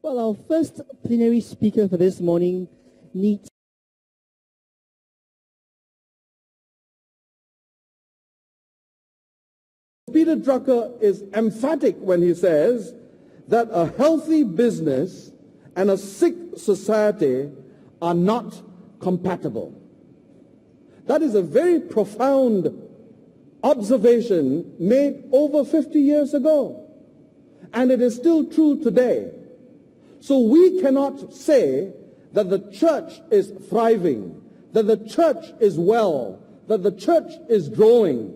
Well, our first plenary speaker for this morning needs Peter Drucker is emphatic when he says that a healthy business and a sick society are not compatible. That is a very profound observation made over 50 years ago. And it is still true today. So we cannot say that the church is thriving, that the church is well, that the church is growing.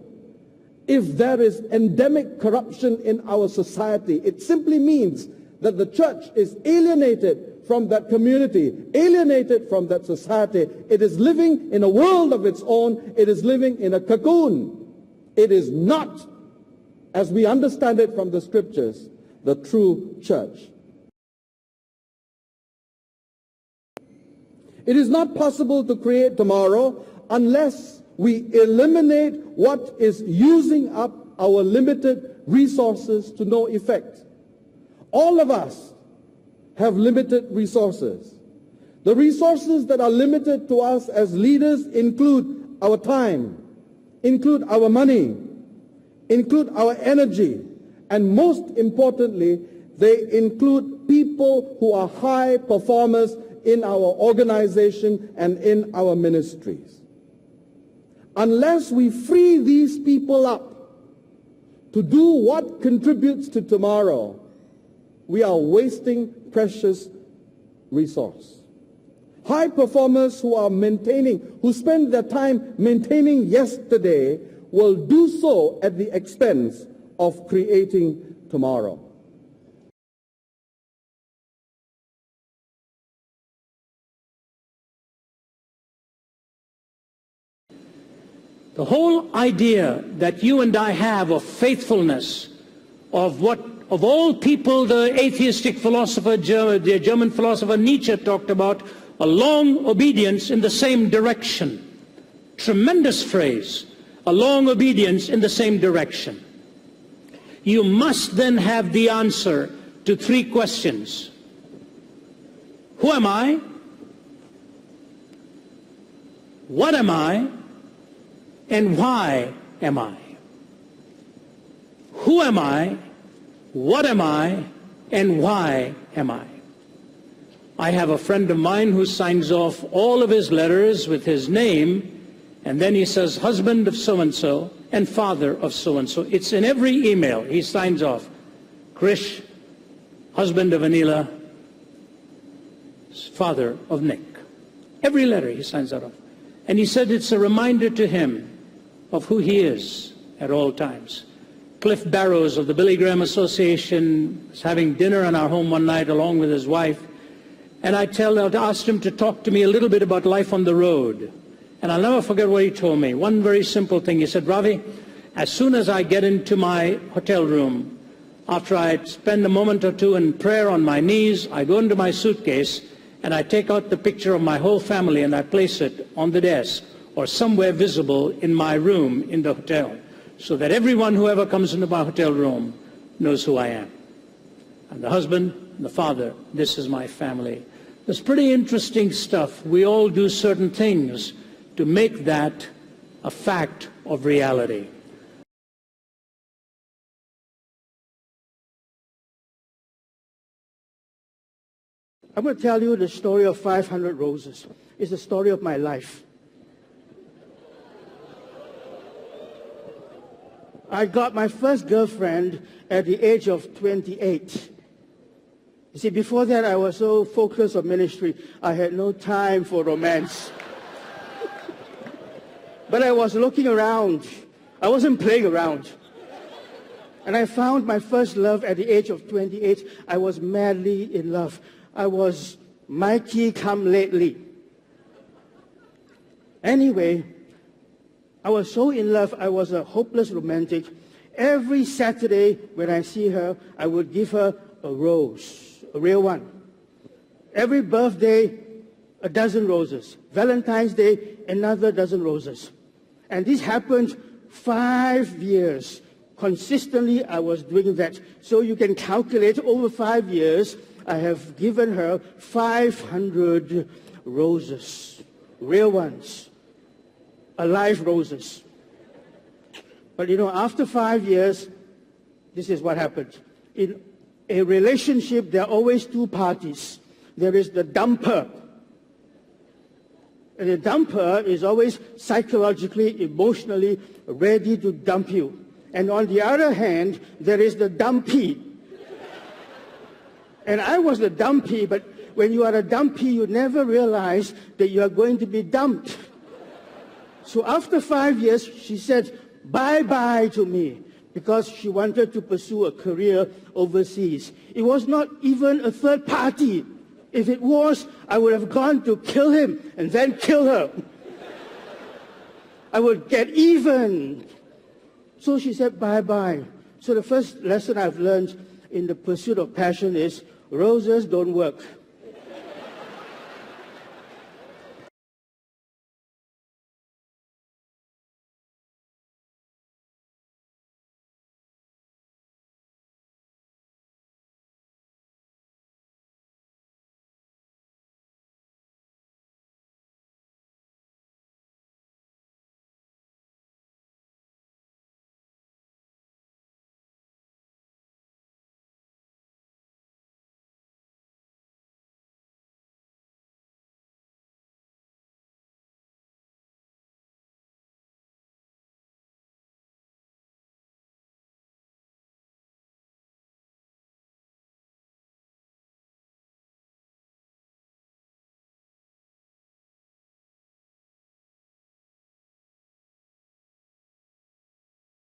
If there is endemic corruption in our society, it simply means that the church is alienated from that community, alienated from that society. It is living in a world of its own. It is living in a cocoon. It is not, as we understand it from the scriptures, the true church. It is not possible to create tomorrow unless we eliminate what is using up our limited resources to no effect. All of us have limited resources. The resources that are limited to us as leaders include our time, include our money, include our energy, and most importantly, they include people who are high performers in our organization and in our ministries. Unless we free these people up to do what contributes to tomorrow, we are wasting precious resource. High performers who spend their time maintaining yesterday will do so at the expense of creating tomorrow. The whole idea that you and I have of faithfulness, of all people, the atheistic philosopher, the German philosopher Nietzsche talked about, a long obedience in the same direction. Tremendous phrase, a long obedience in the same direction. You must then have the answer to three questions. Who am I? What am I? And why am I? Who am I? What am I? And why am I? I have a friend of mine who signs off all of his letters with his name, and then he says, husband of so-and-so and father of so-and-so. It's in every email he signs off. Krish, husband of Anila, father of Nick. Every letter he signs that off. And he said it's a reminder to him of who he is at all times. Cliff Barrows of the Billy Graham Association was having dinner in our home one night along with his wife, and I asked him to talk to me a little bit about life on the road. And I'll never forget what he told me. One very simple thing. He said, Ravi, as soon as I get into my hotel room, after I spend a moment or two in prayer on my knees, I go into my suitcase and I take out the picture of my whole family and I place it on the desk or somewhere visible in my room in the hotel, so that everyone who ever comes into my hotel room knows who I am. I'm the husband, the father, this is my family. It's pretty interesting stuff. We all do certain things to make that a fact of reality. I'm going to tell you the story of 500 Roses. It's the story of my life. I got my first girlfriend at the age of 28. You see, before that, I was so focused on ministry, I had no time for romance. But I was looking around. I wasn't playing around. And I found my first love at the age of 28. I was madly in love. I was Mikey come lately. Anyway, I was so in love, I was a hopeless romantic. Every Saturday when I see her, I would give her a rose, a real one. Every birthday, a dozen roses. Valentine's Day, another dozen roses. And this happened 5 years. Consistently, I was doing that. So you can calculate over 5 years, I have given her 500 roses, real ones, alive roses. But after 5 years, this is what happened. In a relationship, there are always two parties. There is the dumper. And the dumper is always psychologically, emotionally ready to dump you. And on the other hand, there is the dumpy. And I was the dumpy, but when you are a dumpy, you never realize that you are going to be dumped. So after 5 years, she said bye-bye to me because she wanted to pursue a career overseas. It was not even a third party. If it was, I would have gone to kill him and then kill her. I would get even. So she said bye-bye. So the first lesson I've learned in the pursuit of passion is roses don't work.